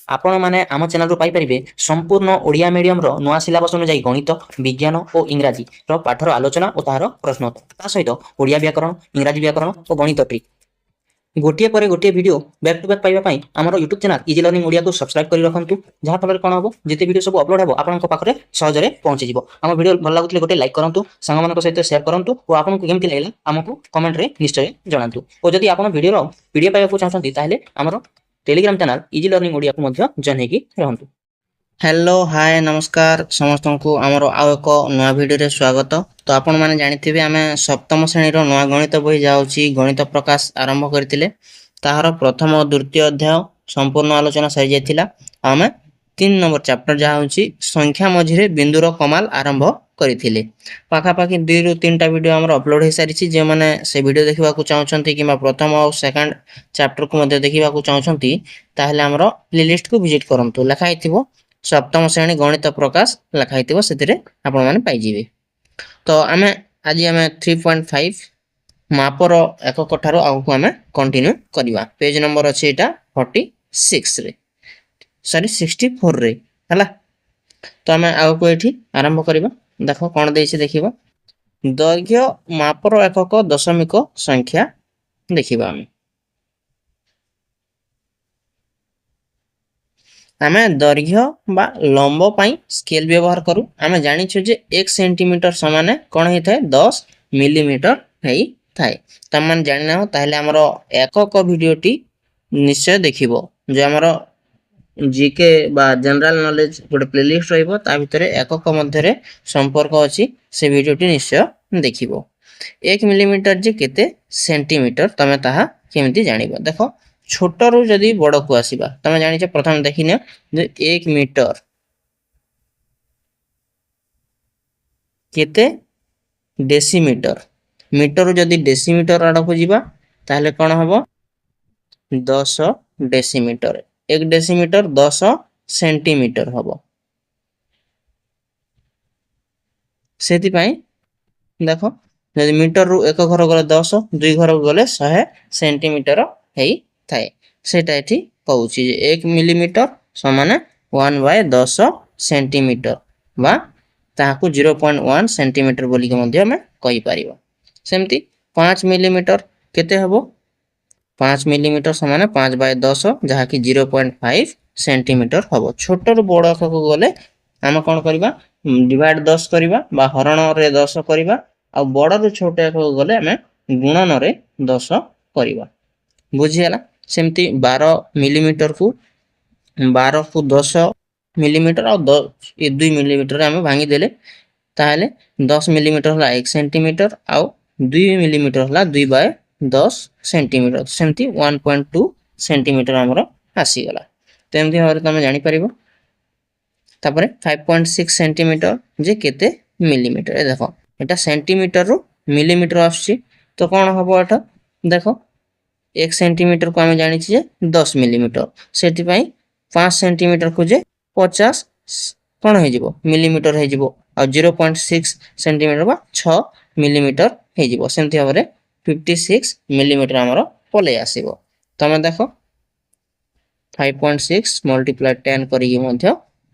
आपण मैंने आम चैनल पाइपर संपूर्ण ओडिया मीडियम नुआ सिलेबस अनुଯାयी गणित विज्ञान और इंग्राजी पाठर आलोचना और तार प्रश्नोत्तर सहित ओडिया व्याकरण इंग्राजी व्याकरण और गणित ट्रिक गोटे पर गोटे वीडियो बैक टू बैक पाइबापी आम YouTube channel easy learning Odia को सब्सक्राइब कर रखु जहाँफल कौन हम जिते वीडियो सब अपलोड हो आपंक पाखे सहजरे पहुंची आम वीडियो भल लगुले गोटे लाइक करूँ सांग सहित सेयार करूँ और आपको केमती लगे आमको कमेंट रे निश्चय जनातु और जदि आप वीडियो पीडीएफ पाइबा चाहते हैं आमर Telegram channel easy learning Odia को जॉइन होगी रहंतु। हेलो हाय नमस्कार समस्त को आमर आउ एक नुआ वीडियो स्वागत। तो आपण मैंने जानी आम सप्तम श्रेणी नुआ गणित बही जाऊँगी गणित प्रकाश आरंभ करते ताहार प्रथम और द्वितीय अध्याय संपूर्ण आलोचना सारी जाइथिला। आम 3 नंबर चैप्टर जहाँ हूँ संख्या मझिरे बिंदुर कमाल आरंभ करथिले। पाखापाखि 2 ରୁ 3टा वीडियो आमर अपलोड हो सारी जो मैंने से वीडियो देखा चाहते कि प्रथम और सेकंड चैप्टर को देखा चाहते ताहले आमर प्लेलिस्ट को विजिट करंतु लिखाई सप्तम श्रेणी गणित प्रकाश लिखाई से आपण मैंने पाइबे। तो आम आज आम 3.5 मापर एकक ठार आगू आम कंटिन्यू करवा। पेज नंबर अच्छे यहाँ 46 रे सॉरी 64 रे है। तो आम आगू ये आरंभ करवा। देख कौन देखा दैर्घ्य मापर एकक दशमिक संख्या देखा आम दैर्घ्य बा लंब पाई स्केल व्यवहार करूँ। आम जानिछु जे 1 सेंटीमीटर समान कौन होता है 10 मिलीमीटर थाए। तो मैंने जाना ताहले आमर एकक वीडियोटी निश्चय देखिबो जो आमर जीके बा जनरल नॉलेज गोटे प्लेलिस्ट रहिबो ता भितरे एकक मध्यरे संपर्क अछि से वीडियोटी निश्चय देखिबो। 1 मिलीमीटर जे केते सेंटीमीटर तमे ताहा केमिति जानिबो। देखो छोट रु जदि बड़ को आसीबा तमे जानिछ प्रथम देखिने जे 1 मीटर केते डेसीमीटर मीटर जदि डेसीमीटर आड़ को जीवा ताहले कोन हबो 10 डेसीमीटर 1 डेसीमीटर 10 सेंटीमीटर हबो। सेति पई देखो जदि मीटर रु एक घर गले 10 दुई घर गले 100 सेंटीमीटर हेई थाए सेटा एठी कहूची 1 मिलीमीटर समान 1/10 सेंटीमीटर बा ताहाकू 0.1 सेंटीमीटर बोली के मध्ये हमें कहि परिबो। सेमती 5 मिलीमीटर केते हबो 5 मिलीमीटर समान 5/10 जहा कि 0.5 सेंटीमीटर हबो। छोट रु बड़ को गले आम कोन करबा डिवाइड 10 करबा बा हरण रे 10 करबा आ बड़ रु छोट को गले आम गुणन रे 10 करबा बुझियला। सेमती 12 मिलीमीटर को 12 को 10 मिलीमीटर और 2 मिलीमीटर आम भांगी देले ताहले 10 मिलीमीटर हला 1 सेंटीमीटर आ 2 मिलीमीटर हला 2/10 सेंटीमीटर सेमती 1.2 सेंटीमीटर हमरो आसी गला। तेमती भाबरे तमे जानि परिबो। तापरे 5.6 सेंटीमीटर जे केते मिलीमीटर ए देखो एटा सेंटीमीटर रु मिलीमीटर आसी तो कोन हबो एटा देखो 1 सेंटीमीटर को आम जानी 10 मिलीमीटर से 5 सेंटीमीटर को जे 50 कौन हो मिलीमीटर हो 0.6 सेंटीमीटर बा 6 मिलीमीटर हो सेमती भाव में 56 मिलीमीटर आमर पलि आसो। तुम देख 5.6 मल्टीप्लाई 10 करी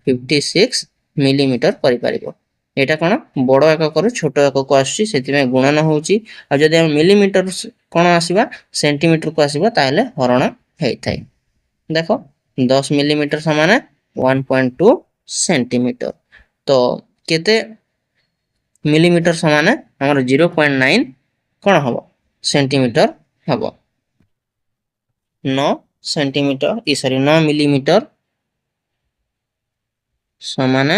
56 मिलीमीटर कर एटा कौन बड़ एकक छोट एकक आसुची गुणन होउची। आ जदि हम मिलीमीटर कौन आसीबा सेंटीमीटर को आसीबा ताहले हरण हेइथाय। देखो 10 मिलीमीटर समान 1.2 सेंटीमीटर तो केते मिलीमीटर समान हमर 0.9 कौन हबो सेंटीमीटर हबो 9 सेंटीमीटर ई सॉरी 9 मिलीमीटर समान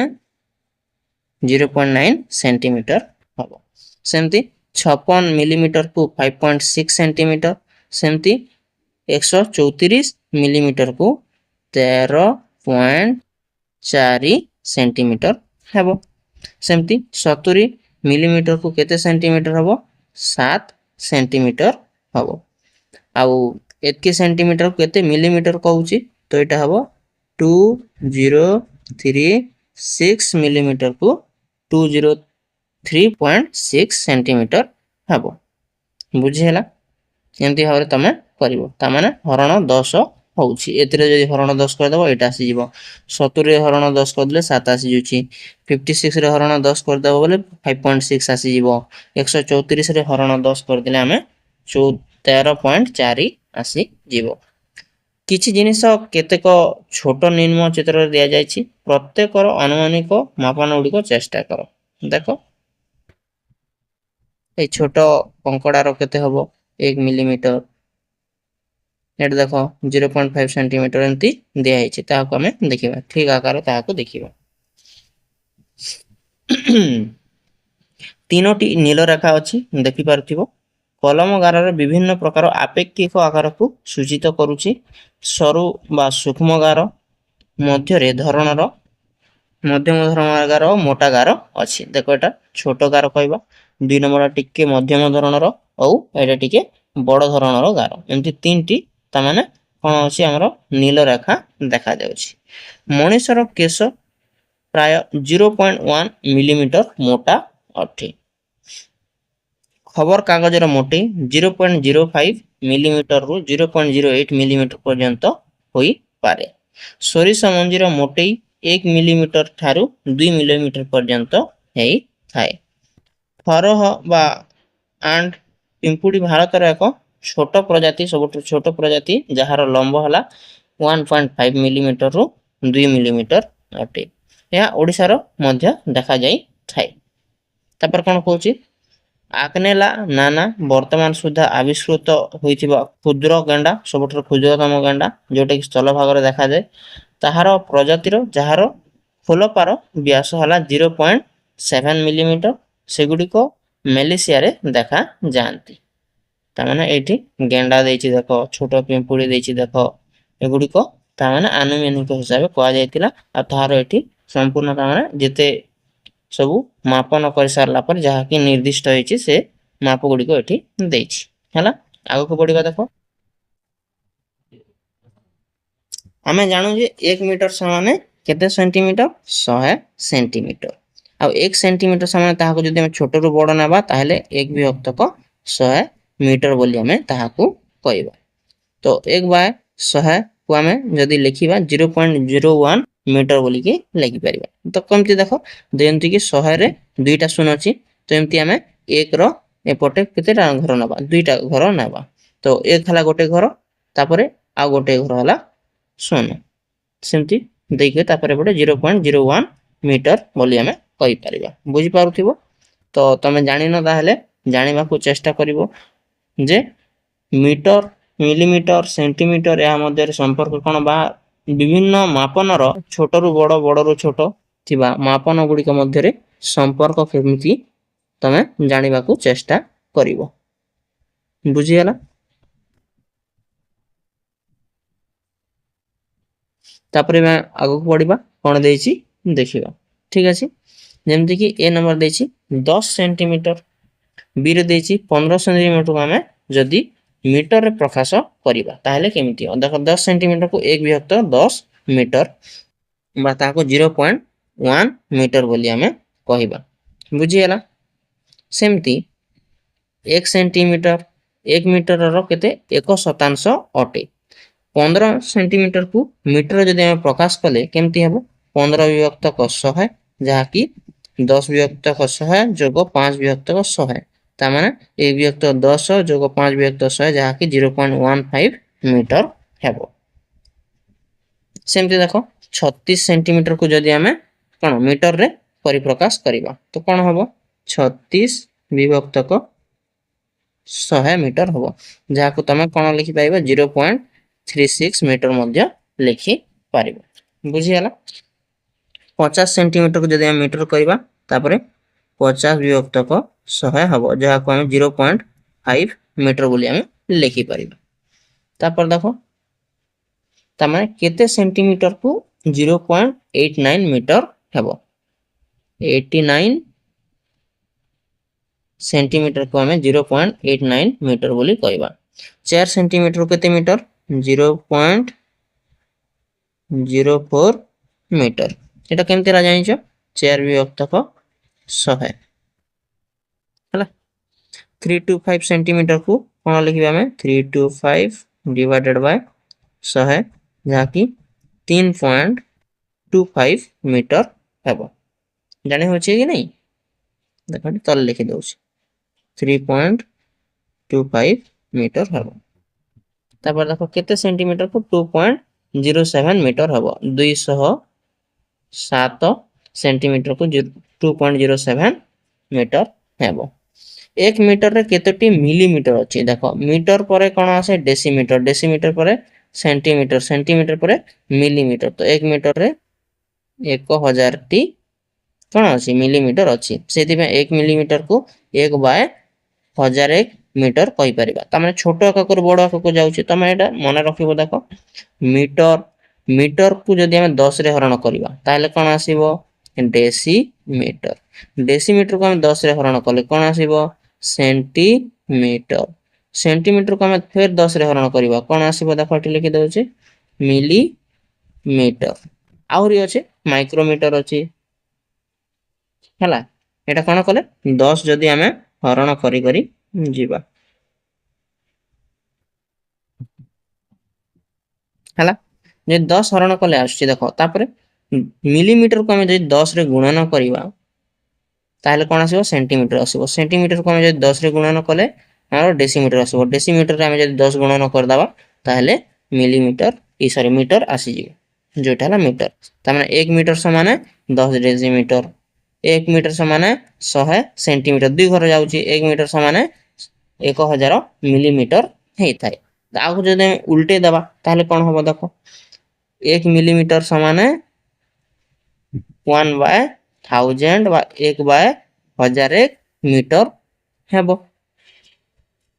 0.9 सेंटीमीटर हबो। सेमती 56 मिलीमीटर को 5.6 सेंटीमीटर सेमती 134 मिलीमीटर को 13.4 सेंटीमीटर हेबो। सेमती 70 मिलीमीटर को केते सेंटीमीटर हबो 7 सेंटीमीटर हबो। आउ एतके सेंटीमीटर को केते मिलीमीटर कहूची तो एटा हबो 2036 मिलीमीटर को 203.6 सेंटीमीटर हबो बुझिहेला। एमती भाव तमे करिवो ता माने हरण 10 होउछि एतरे जदि हरण 10 कर देबो एटा आसी जिवो 70 रे हरण 10 कर देले 7 आसी जुछि 56 रे हरण 10 कर देबो बोले 5.6 आसी जिवो 134 रे हरण 10 कर देले हमें 13.4 आसी जिवो किछि जिनिस केतेक छोट निम्न चित्र दिया जायछि प्रत्येक अनुमानिक मापन गुडी को चेष्टा करो देखो ए छोट कंकड़ार केते हबो 1 मिलीमीटर एट देखो 0.5 सेंटीमीटर एंती दिया है ताको हमें देखिबा ठीक आकार ताको देखिबा तीनोटी नील रेखा अछि देखि पारथिबो कलम गार विभिन्न प्रकार आपेक्षिक आकार को सूचित करूछि सरू बा सूक्ष्म गार मध्य रे धरणर मध्यम धरण गार मोटा गार अछि देखो एटा छोट गार कहबा दुई नंबर टिके मध्यम धरणर औ एटा टिके बड़ धरणर गार एंती तीनटी ता माने कोन अछि हमरो नील रेखा देखा जाउछि मनुष्यर केश प्राय 0.1 मिलीमीटर मोटा अठे खबर कागजर मोटे 0.05 मिलीमीटर रु 0.08 मिलीमीटर पर्यंत होई पारे सोरिष मंजीर मोटे 1 मिलीमीटर ठारू 2 मिलीमीटर पर्यंत हेई थाए फरह बा एंड पिंपुडी भारत रे एक छोट प्रजाति सबटु छोट प्रजाति जहार लंब हला 1.5 मिलीमीटर रु 2 मिलीमीटर अटे या ओडिसा रो मध्य देखा जाई थाए तापर कोन कहूची आकनेला नाना वर्तमान सुधा आविष्कृत होइथिबा क्षुद्र गेंडा सबठर क्षुद्रतम गेंडा जोटे कि स्थल भाग रे देखा जाय ताहार प्रजातिर जहार फुलपार व्यास हला 0.7 मिलीमीटर सेगुडी को मलेशिया रे देखा जानती ता माने एठी गेंडा देछि देखो छोटो पिंपुडी देछि देखो एगुडी को ता माने आनुमानिक हिसाब कोआ जायतिला आ ताहार एठी संपूर्ण ता माने जेते सबु मापन कर सारला पर जहा कि निर्दिष्ट होइछि से माप गुडी को एठी देछि हला आगो को बढ़िबा देखो हमें जानू जे 1 मीटर समान केते सेंटीमीटर 100 सेंटीमीटर आ 1 सेंटीमीटर समान ताहा को जदि हम छोट रु बड़ नेबा ताहले 1 विभक्त को 100 मीटर बोली हमें ताहा को कहबा तो 1 बाय 100 को हमें जदि लिखिबा 0.01 मीटर बोली के लिखि परिबा तो कमति देखो जेंति कि 100 रे दुईटा शून्य अछि तो एमति हमें 1 रो एपटे केतेटा घर नबा दुईटा घर नबा तो 1 हला गोटे घर तापरे आ गोटे घर हला शून्य सेमति देखि तापरे बडे 0.01 मीटर बोली हमें कहि परिबा बुझि पारुथिबो तो तमे जानि न ताहले जानिबा को चेष्टा करिवो जे मीटर मिलीमीटर सेंटीमीटर या मध्य संपर्क कोन बा विभिन्न मापनर छोट रु बड़ बड़ रु छोट थिबा मापन गुडी के मध्य रे संपर्क केमिति तमे जानिबा को चेष्टा करिवो बुझि हला तापरे मैं आगो पढिबा कोन देछि देखिबा ठीक अछि जेमति कि ए नंबर देछि 10 सेंटीमीटर बी रे देछि 15 सेंटीमीटर को हमें जदी मीटर रे प्रकाश करिबा ताहले केमिति हो देखो 10 सेंटीमीटर को 1 विभक्त 10 मीटर बा ताको 0.1 मीटर बोली हमें कहिबा बुझि हला सेमति 1 सेंटीमीटर 1 मीटर रो केते 1 अटे 15 सेंटीमीटर को मीटर जदि हम प्रकाश कले केमति हेबो 15 विभक्त को 100 जहा कि 10 विभक्त को 100 जोग 5 विभक्त को 100 ता माने 1 विभक्त 10 जोग 5 विभक्त 100 जहा कि 0.15 मीटर हेबो सेमति देखो 36 सेंटीमीटर को जदि हमें कोन मीटर रे परिप्रकाश करिबा तो कोन हबो 36 विभक्त को 100 मीटर हबो जहा को तमे कोन लिखि पाइबा 0.36 मीटर मध्य लिखि पारिबो बुझि हला 50 सेंटीमीटर को जदि हम मीटर करिबा तापरे 50 विभक्त को 100 हबो जहा को हम 0.5 मीटर बोली हम लिखि पारिबा तापर देखो तमे केते सेंटीमीटर को 0.89 मीटर हेबो 89 सेंटीमीटर को हमें 0.89 मीटर बोली कहबा 4 सेंटीमीटर केते मीटर 0.04 मीटर एटा केमते रा जानिछो 4 विभक्त को 100 हला 325 सेंटीमीटर को कोन लिखिबा हमें 325 डिवाइडेड बाय ଶହେ ଯାହାକି 3.25 ମିଟର ହେବ। ଜାଣି ହେଉଛି କି ନାହିଁ? ଦେଖନ୍ତୁ ତଳେ ଲେଖି ଦେଉଛି 3.25 ମିଟର ହେବ। ତାପରେ ଦେଖ କେତେ ସେଣ୍ଟିମିଟରକୁ 2.07 ମିଟର ହେବ। 207 ସେଣ୍ଟିମିଟରକୁ 2.07 ମିଟର ହେବ। 1 ମିଟରରେ କେତୋଟି ମିଲିମିଟର ଅଛି? ଦେଖ ମିଟର ପରେ କ'ଣ ଆସେ? ଡେସିମିଟର, ଡେସିମିଟର ପରେ ସେଣ୍ଟିମିଟର, ସେଣ୍ଟିମିଟର ପରେ ମିଲିମିଟର। ତ 1 ମିଟରରେ 1000ଟି କ'ଣ ଅଛି? ମିଲିମିଟର ଅଛି। ସେଥିପାଇଁ 1 ମିଲିମିଟରକୁ 1/1001 ମିଟର କହିପାରିବା। ତାମାନେ ଛୋଟ ଏକକରୁ ବଡ଼ ଏକକ ଯାଉଛି। ତମେ ଏଇଟା ମନେ ରଖିବ। ଦେଖ ମିଟର, ମିଟରକୁ ଯଦି ଆମେ 10ରେ ହରଣ କରିବା ତାହେଲେ କ'ଣ ଆସିବ? ଡେସିମିଟର। ଡେସିମିଟରକୁ ଆମେ 10ରେ ହରଣ କଲେ କ'ଣ ଆସିବ? ସେଣ୍ଟିମିଟର। ସେଣ୍ଟିମିଟରକୁ ଆମେ ଫେର 10ରେ ହରଣ କରିବା କ'ଣ ଆସିବ? ଦେଖ ଏଠି ଲେଖି ଦେଉଛି ମିଲିମିଟର। ଆହୁରି ଅଛି ମାଇକ୍ରୋମିଟର ଅଛି ହେଲା। ଏଟା କ'ଣ କଲେ 10 ଯଦି ଆମେ ହରଣ କରି କରି ଯିବା ହେଲା। ଯଦି 10 ହରଣ କଲେ ଆସୁଛି ଦେଖ। ତାପରେ ମିଲିମିଟରକୁ ଆମେ ଯଦି 10ରେ ଗୁଣନ କରିବା ତାହେଲେ କ'ଣ ଆସିବ? ସେଣ୍ଟିମିଟର ଆସିବ। ସେଣ୍ଟିମିଟରକୁ ଆମେ ଯଦି 10ରେ ଗୁଣନ କଲେ ଆମର ଡେସିମିଟର ଆସିବ। ଡେସିମିଟରରେ ଆମେ ଯଦି 10 ଗୁଣନ କରିଦେବା ତାହେଲେ ମିଲିମିଟର ମିଟର ଆସିଯିବ, ଯୋଉଟା ହେଲା ମିଟର। ତାମାନେ 1 ମିଟର ସମାନ 10 ଡେସିମିଟର, 1 ମିଟର ସମାନ 100 ସେଣ୍ଟିମିଟର। 2 ଘର ଯାଉଛି। 1 ମିଟର ସମାନ 1000 ମିଲିମିଟର ହେଇଥାଏ। ଆଉ ଯଦି ଆମେ ଉଲ୍ଟେଇ ଦେବା ତାହେଲେ କ'ଣ ହବ? ଦେଖ 1 ମିଲିମିଟର ସମାନ 1/1000 ବା 1/1001 ମିଟର ହେବ।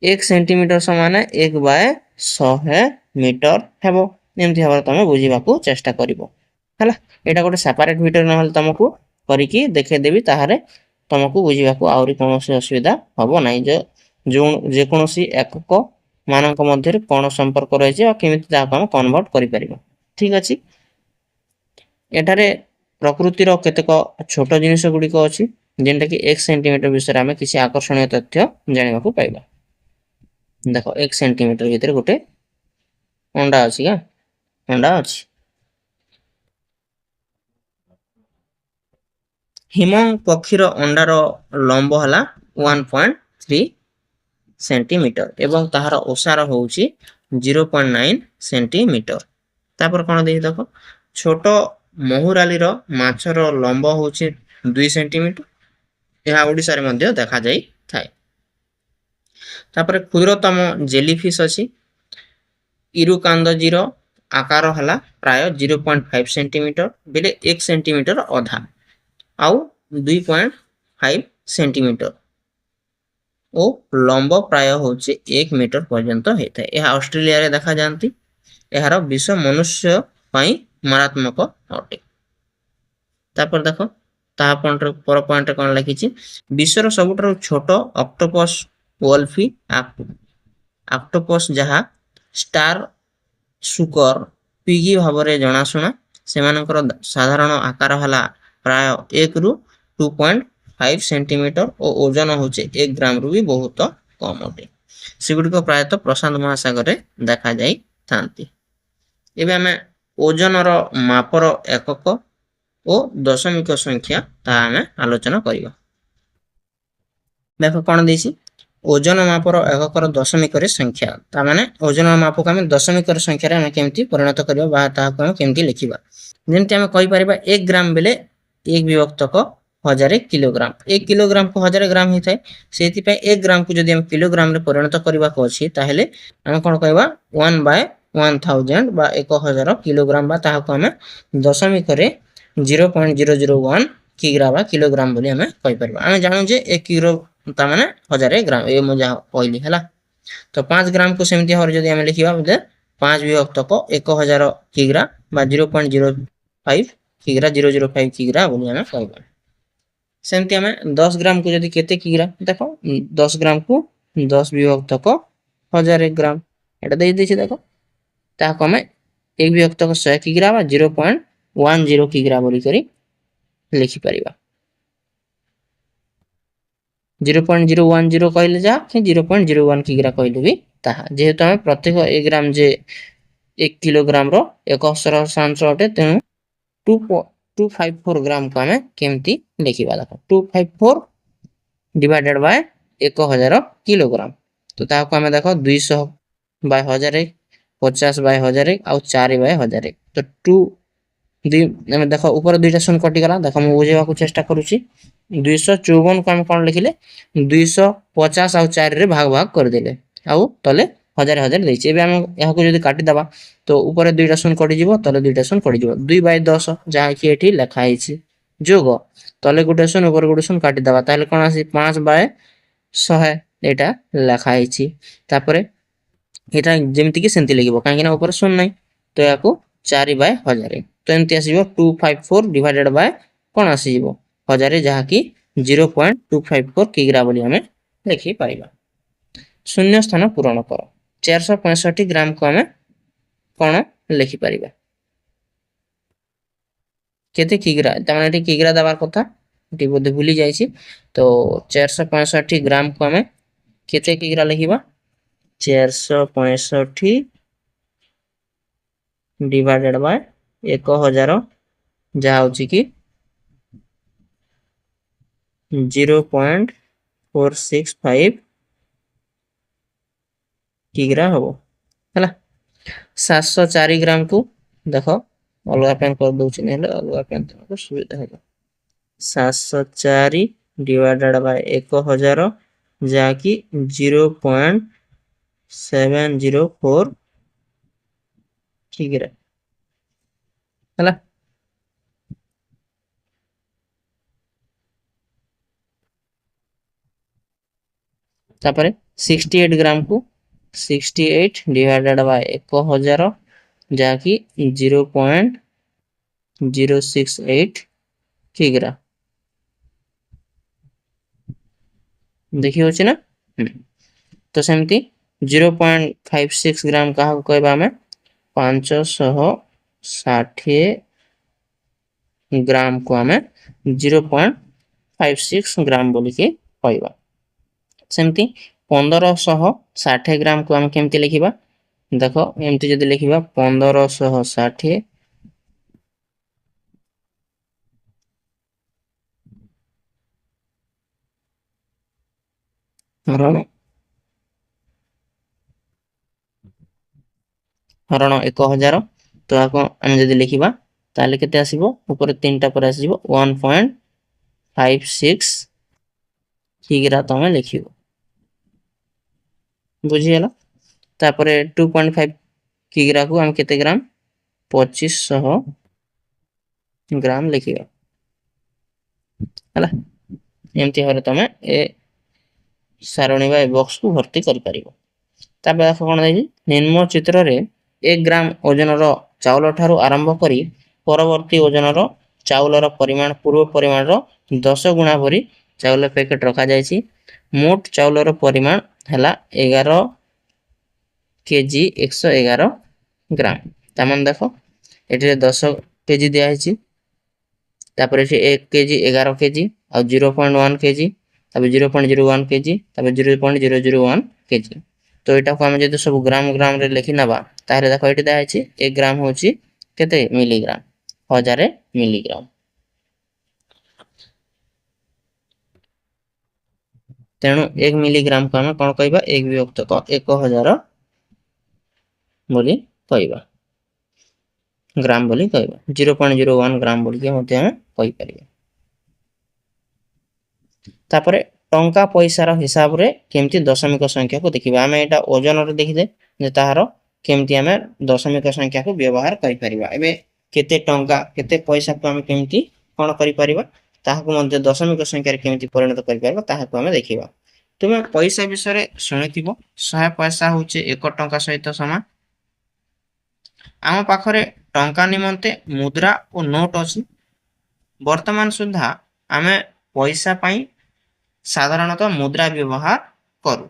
1 ସେଣ୍ଟିମିଟର ସମାନ 1/100 ମିଟର ହେବ। ଏମିତି ଭାବରେ ତମେ ବୁଝିବାକୁ ଚେଷ୍ଟା କରିବ ହେଲା। ଏଇଟା ଗୋଟେ ସେପାରେଟ୍ ଭିଡ଼ିଓ ନହେଲେ ତମକୁ କରିକି ଦେଖେଇଦେବି, ତାହେଲେ ତମକୁ ବୁଝିବାକୁ ଆହୁରି କୌଣସି ଅସୁବିଧା ହେବ ନାହିଁ। ଯେକୌଣସି ଏକକ ମାନଙ୍କ ମଧ୍ୟରେ କ'ଣ ସମ୍ପର୍କ ରହିଛି ଆଉ କେମିତି ତାହାକୁ ଆମେ କନଭର୍ଟ କରିପାରିବା। ଠିକ୍ ଅଛି। ଏଠାରେ ପ୍ରକୃତିର କେତେକ ଛୋଟ ଜିନିଷ ଗୁଡ଼ିକ ଅଛି ଯେନ୍ଟାକି 1 ସେଣ୍ଟିମିଟର ବିଷୟରେ ଆମେ କିଛି ଆକର୍ଷଣୀୟ ତଥ୍ୟ ଜାଣିବାକୁ ପାଇବା। ଦେଖ 1 ସେଣ୍ଟିମିଟର ଭିତରେ ଗୋଟେ ଅଣ୍ଡା ଅଛି। ଅଣ୍ଡା ଅଛି। ହିମଙ୍ଗ ପକ୍ଷୀର ଅଣ୍ଡାର ଲମ୍ବ ହେଲା 1.3 ସେଣ୍ଟିମିଟର ଏବଂ ତାହାର ଓସାର ହେଉଛି 0.9 ସେଣ୍ଟିମିଟର। ତାପରେ କ'ଣ ଦେଇଛି ଦେଖ, ଛୋଟ ମହୁରାଲିର ମାଛର ଲମ୍ବ ହେଉଛି 2 ସେଣ୍ଟିମିଟର। ଏହା ଓଡ଼ିଶାରେ ମଧ୍ୟ ଦେଖାଯାଇଥାଏ। ତାପରେ କ୍ଷୁଦ୍ରତମ ଜେଲିଫିସ୍ ଅଛି। ଇରୁକାନ୍ଦଜିର ଆକାର ହେଲା ପ୍ରାୟ 0.5 ସେଣ୍ଟିମିଟର ବେଲେ 1 ସେଣ୍ଟିମିଟର ଅଧା ଆଉ 2.5 ସେଣ୍ଟିମିଟର ଓ ଲମ୍ବ ପ୍ରାୟ ହେଉଛି 1 ମିଟର ପର୍ଯ୍ୟନ୍ତ ହେଇଥାଏ। ଏହା ଅଷ୍ଟ୍ରେଲିଆରେ ଦେଖାଯାଆନ୍ତି। ଏହାର ବିଷ ମନୁଷ୍ୟ ପାଇଁ ମାରାତ୍ମକ ଅଟେ। ତାପରେ ଦେଖ ତାହା ପର ପଏଣ୍ଟରେ କ'ଣ ଲେଖିଛି? ବିଶ୍ୱର ସବୁଠାରୁ ଛୋଟ ଅକ୍ଟୋପସ୍ ୱଲ୍ଫି ଅକ୍ଟୋପସ୍ ଯାହା ଷ୍ଟାର ସୁକର ପିଗି ଭାବରେ ଜଣାଶୁଣା। ସେମାନଙ୍କର ସାଧାରଣ ଆକାର ହେଲା ପ୍ରାୟ 1ରୁ 2.5 ସେଣ୍ଟିମିଟର ଓ ଓଜନ ହେଉଛି 1 ଗ୍ରାମରୁ ବି ବହୁତ କମ୍ ଅଟେ। ସେଗୁଡ଼ିକ ପ୍ରାୟତଃ ପ୍ରଶାନ୍ତ ମହାସାଗରରେ ଦେଖାଯାଇଥାନ୍ତି। ଏବେ ଆମେ ଓଜନର ମାପର ଏକକ ଓ ଦଶମିକ ସଂଖ୍ୟା ତାହା ଆମେ ଆଲୋଚନା କରିବା। ଦେଖ କ'ଣ ଦେଇଛି? ଓଜନ ମାପର ଏକକର ଦଶମିକରେ ସଂଖ୍ୟା। ତାମାନେ ଓଜନ ମାପକୁ ଆମେ ଦଶମିକର ସଂଖ୍ୟାରେ ଆମେ କେମିତି ପରିଣତ କରିବା ବା ତାହାକୁ ଆମେ କେମିତି ଲେଖିବା? ଯେମିତି ଆମେ କହିପାରିବା 1 ଗ୍ରାମ ବେଲେ 1 ବିଭକ୍ତକ 1000 କିଲୋଗ୍ରାମ। 1 କିଲୋଗ୍ରାମକୁ 1000 ଗ୍ରାମ ହେଇଥାଏ। ସେଥିପାଇଁ 1 ଗ୍ରାମକୁ ଯଦି ଆମେ କିଲୋଗ୍ରାମରେ ପରିଣତ କରିବାକୁ ଅଛି ତାହେଲେ ଆମେ କ'ଣ କହିବା? 1/1000 ବା 1000 କିଲୋଗ୍ରାମ ବା ତାହାକୁ ଆମେ ଦଶମିକରେ 0.001 କିଗ୍ରା ବା କିଲୋଗ୍ରାମ ବୋଲି ଆମେ କହିପାରିବା। ଆମେ ଜାଣୁ ଯେ 1 କିଲୋ ତାମାନେ 1000 ଗ୍ରାମ। ଏ ମୁଁ ଯାହା କହିଲି ହେଲା। ତ 5 ଗ୍ରାମକୁ ସେମିତି ଭାବରେ ଯଦି ଆମେ ଲେଖିବା ବୋଲେ 5 ବିଭକ୍ତକ 1000 କିଗ୍ରା ବା 0.05 କିଗ୍ରା 005 କିଗ୍ରା ବୋଲି ଆମେ କହିବା। ସେମିତି ଆମେ 10 ଗ୍ରାମକୁ ଯଦି କେତେ କିଗ୍ରା? ଦେଖ 10 ଗ୍ରାମକୁ 10 ବିଭକ୍ତକ 1000 ଗ୍ରାମ ଏଟା ଦେଇଛି। ଦେଖ ତାହାକୁ ଆମେ 1 ବିଭକ୍ତକ 100 କିଗ୍ରା ବା 0.10 କିଗ୍ରା ବୋଲିକରି ଲେଖିପାରିବା। 0.010 କହିଲେ ଯାହା 0.01 କିଗ୍ରା କହିଲେ ବି ତାହା। ଯେହେତୁ ଆମେ ପ୍ରତ୍ୟେକ 1 ଗ୍ରାମ ଯେ 1 किलोग्राम रो एक सहस्रांश अटे तेणु 254 ग्राम को आम केमती लिखा देख 254 डिवाइडेड बाय 1000 किलोग्राम तो ताको आम देख 200 बाय 1000 50 बाय 1000 आउ 4 बाय 1000 तो 2 देख ऊपर दुईटा शून्य कटिगला देख मुझे बुझेबा चेष्टा करुच्ची 254 को आम कौन लिखिले 250 आउ 4 रे भाग भाग करदेले आउ तले 1000 1000 देछि एबे हम याको जदी काटि दबा तो ऊपर दुईटा शून्य कटि जिवो तले दुईटा शून्य कटि जिवो 2 बाय 10 जहा कि एठी लिखा हिछि जोग तले गोटे शून्य ऊपर गोटे शून्य काटि दबा ताले कोन आसी 5 बाय 100 एटा लिखा हिछि तापरे एटा जेमिति कि सेंति लिखिबो काहे कि ना ऊपर शून्य नै तो याको 4 बाय 1000 तो एमती आसीबो 254 डिवाइडेड बाय कोन आसीबो 1000 जहा कि 0.254 किग्रा बोली हमें लिखि पाइबा शून्य स्थान पूरण कर 465 ग्राम को हमें कोन लिखि पारिबा केते किग्रा तमाने एटी किग्रा दबार कथा एटी बोधे भूली जाईछि तो 465 ग्राम को हमें केते किग्रा लिखिबा 465 डिवाइडेड बाय 1000 जहा होछि कि 0.465 किग्रा हबो हला 704 ग्राम को देखो अलगा पेन कर दउछि नेले अलगा पेन तो सुविधा होला 704 डिवाइडेड बाय 1000 जहा कि 0.704 किग्रा हला तापरे 68 ग्राम को 68 डिवाइडेड बाय 1000 जहा कि 0.068 किग्रा देखि होछि ना तो सेमती 0.56 ग्राम कहा कहबा हमें 560 ग्राम को हमें 0.56 ग्राम बोली के कहबा सेमती 1560 ग्राम को हम केमती लिखिबा देखो एमती जदी लिखिबा 1560 हरण 1000 तो आको हम जदी लिखिबा ताले केते आसीबो ऊपर तीनटा पर आसीबो 1.56 किग्रा तमे लिखिबो बुझी गेला तापरे 2.5 किग्रा को हम केते ग्राम 2500 ग्राम लिखिबा हला एमती हरे तमे ए सारणी बा बॉक्स को भर्ती करि परिबो ताबे आखो कोन दैछि निम्न चित्र रे 1 ग्राम ओजन रो चावल ठारो आरंभ करी परवर्ती ओजन रो चावल रो परिमाण पूर्व परिमाण रो 10 गुणा भरी चावल पैकेट रखा जायछि मोट चावल रो परिमाण हला 11 केजी 111 ग्राम तमन देखो एटे 10 केजी दिया हिछि तापर एटे 1 केजी 11 केजी आ 0.1 केजी तबे 0.01 केजी तबे 0.001 केजी तो एटा को हम जदि सब ग्राम ग्राम रे लिखि नबा तारे देखो एटे दिया हिछि 1 ग्राम होछि केते मिलीग्राम 1000 मिलीग्राम तेणु 1 मिलीग्राम को हम कोन कहबा 1 विभक्त 1000 बोली कहबा ग्राम बोली कहबा 0.01 ग्राम बोली के मते हम कहि परिबा तापरे टंका पैसा रो हिसाब रे केमती दशमिक संख्या को देखिबा हम एटा ओजन रे देखिदे जे ताहारो केमती हम दशमिक संख्या को व्यवहार करि परिबा एबे केते टंका केते पैसा को हम केमती कोन करि परिबा ताहा को मते दशमिक संख्या रे केमती परिणत करि परिबा ताहा को हम देखिबा तुमे पैसा विषय रे सुनिथिबो 100 पैसा होचे 1 टंका सहित समान आम पाखरे टंका निमंते मुद्रा और नोट अछि वर्तमान सुधा आमे पैसा पई साधारणतः मुद्रा व्यवहार करू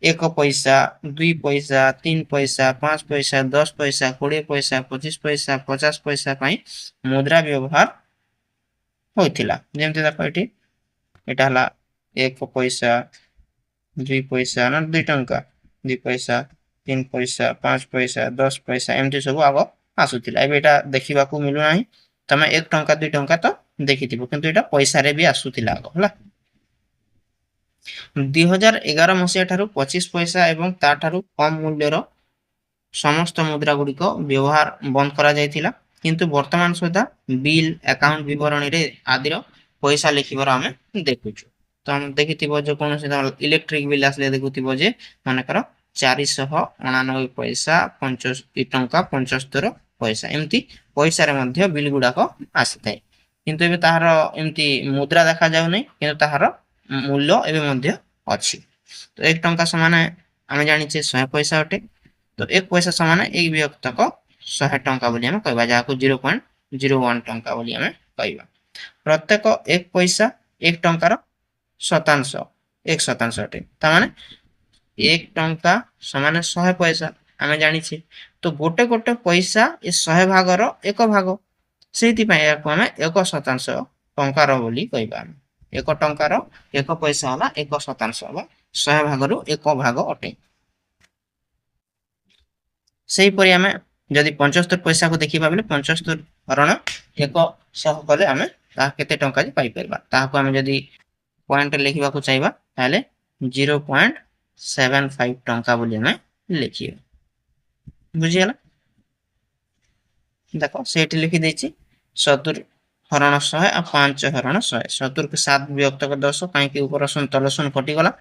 1 पैसा 2 पैसा 3 पैसा 5 पैसा 10 पैसा 20 पैसा 25 पैसा 50 पैसा पई मुद्रा व्यवहार होइथिला जेमते देखो एठी एटा हला 1 पैसा 2 पैसा ना 2 टंका 2 पैसा 3 पैसा 5 पैसा 10 पैसा एमती सब आग आसुथिला एबे एटा देखिबाकू मिलु नाही तमे 1 टंका 2 टंका तो देखिथिबो किंतु एटा पैसा रे भी आसुथिला आग हला 2011 मसिया ठारू 25 पैसा एवं ता ठारू कम मूल्यर समस्त मुद्रा गुडी को व्यवहार बंद करा जायतिला किंतु वर्तमान सुधा बिल अकाउंट विवरणी रे आदिर पैसा लिखिबर हमें देखुछु तो हम देखिथिबो जो कोन से इलेक्ट्रिक बिल आसले देखुथिबो जे माने कर 499 पैसा 75 टंका 75 पैसा एमती पैसा रे मध्य बिल गुडा को आसीथाय किंतु एबे ताहार एमती मुद्रा देखा जाउ नै किंतु ताहार मूल्य एबे मध्य अछि तो 1 टंका समान हम जानि छे 100 पैसा अटे तो 1 पैसा समान 1 विभक्त को 100 टंका बोली हम कहबा जाको 0.01 टंका बोली हम कहबा प्रत्येक 1 पैसा 1 टंकार शतांश 1 शतांश अटे ता माने 1 टंका समान 100 पैसा हमें जानि छे तो गोटे गोटे पैसा ए 100 भागर 1 भाग सेति पय याको हमें 1 शतांश टंकार बोली कहबा 1 टंकार 1 पैसा होला 1 शतांश होला 100 भागरु 1 भाग अटे सेही परि हमें जदि 75 पैसा को देखिबा बेले 75 हरण 100 कले हमें ता केते टंका जे पाई परबा ताको हमें जदि पॉइंट लिखिबा को चाहबा ताले 0.75 टंका बोली हमें लिखियो बुझियला देखो सेठी लिखि देछि 70 हरण 100 आ 5 हरण 100 70 के 7 विभक्त को 10 काई के ऊपर सन तलसन कटि गला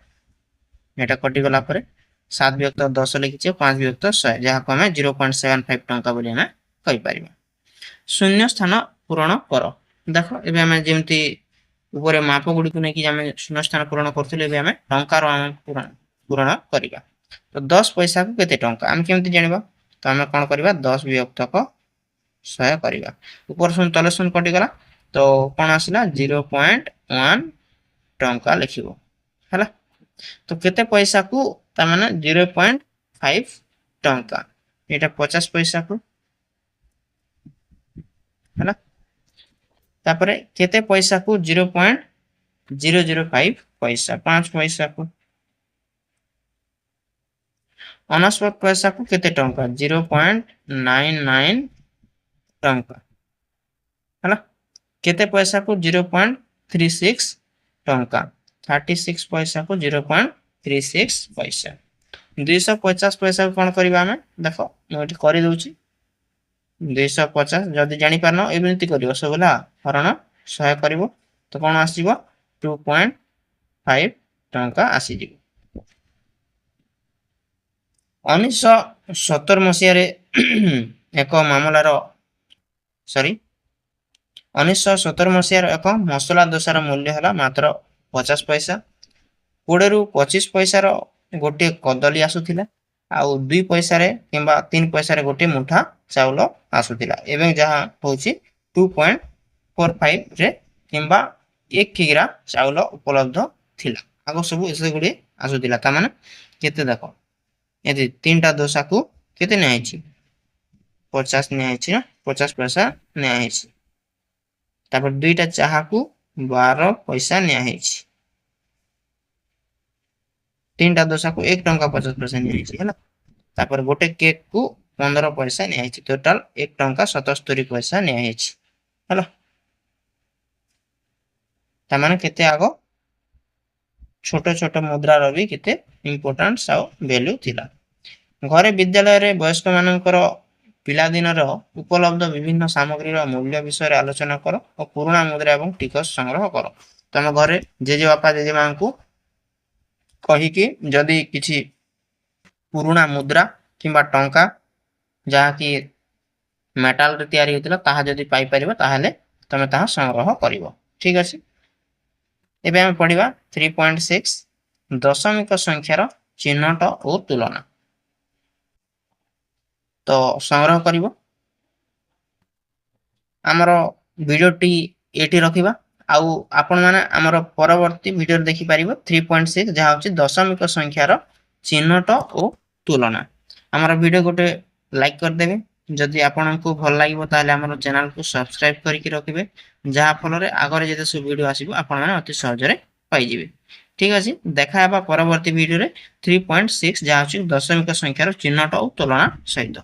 एटा कटि गला परे 7 विभक्त 10 लिखिछे 5 विभक्त 100 जहा को हमें 0.75 टंका बोली हमें कहि परिबा शून्य स्थान पूरण कर देखो एबे हमें जेमती ऊपर माप गुडी को नै कि हमें शून्य स्थान पूरण करथिले एबे हमें टंका रो हम पूरण करिबा तो 10 पैसा को केते टंका हम केमती जानिबा तो हमें कोन करिबा 10 विभक्त को 100 करिबा ऊपर सुन तले सुन कटि गला तो कोन आसिला 0.1 टंका लिखिबो हला तो केते पैसा को ता माने 0.5 टंका एटा 50 पैसा को हला तापरे केते पैसा को 0.005 पैसा 5 पैसा को 49 पैसा को केते टंका 0.99 टंका हला केते पैसा को 0.36 टंका 36 पैसा को 0.36 पैसा 250 पैसा को कोन करबा हमें देखो मोटी करि दोछि 250 जदि जानि पारनो एमिति करियो सबला हरण 100 करिवो तो कोन आसीबो 2.5 टंका आसी जिवो 1970 मसिया रे एक मामलार 1970 मसिया रे एक मसला दोसार मूल्य हला मात्र 50 पैसा 20 रु 25 पैसा रो गोटे कदली आसुथिला आउ 2 पैसा रे किबा 3 पैसा रे गोटे मुठा चाउल आसुथिला एवं जहा होची 2.45 रे किबा 1 किग्रा चाउल उपलब्ध थिला आगो सब एसे गुडी आसुथिला ता माने केते देखो यदि 3टा दोसा को केते नै आइछि 50 नै आइछि ना 50 पैसा नै आइछि तापर 2टा चाहा को 12 पैसा नै आइछि 3टा दोसा को 1 टंका 50 पैसा नै आइछि हला तापर गोटे केक को 15 पैसा नै आइछि टोटल 1 टंका 77 पैसा नै आइछि हला ता माने केते आगो छोटो छोटो मुद्रा रो भी केते इंपोर्टेंस आ वैल्यू थिला घरे विद्यालय रे वयस्क मानकर पिला दिन रो उपलब्ध विभिन्न सामग्री रो मूल्य विषय रे आलोचना करो और पुराना मुद्रा एवं टिकस संग्रह करो तम घरे जेजे बापा जेजे मां को कहि कि जदी किछि पुराना मुद्रा किबा टंका जहा कि मेटल रे तयारी होतिला ताहा जदी पाई परिबो ताहाले तमे ताहा संग्रह करिवो ठीक अछि एबे हम पढिबा 3.6 दशमिक संख्यार चिन्हट और तुलना तो संग्रह करिवो हमरो वीडियो टी एटी रखिबा आउ आपण माने हमरो परवर्ती वीडियो देखि परिबो 3.6 जहा होची दशमिक संख्यार चिन्हट और तुलना हमरो वीडियो गोटे लाइक कर देबे जदि आपन को भल लागिबो ताले हमरो चैनल को सब्सक्राइब करिकि रखिबे जहा फल रे आगरे जेते सब वीडियो आसीबो आपण माने अति सहज रे पाई जिवे ঠিক ଅଛି, ଦେଖା ହେବା ପରବର୍ତ୍ତୀ ଭିଡିଓରେ 3.6 ଯାହା ଅଛି ଦଶମିକ ସଂଖ୍ୟାର ଚିହ୍ନଟ ଓ ତୁଳନା ସହିତ।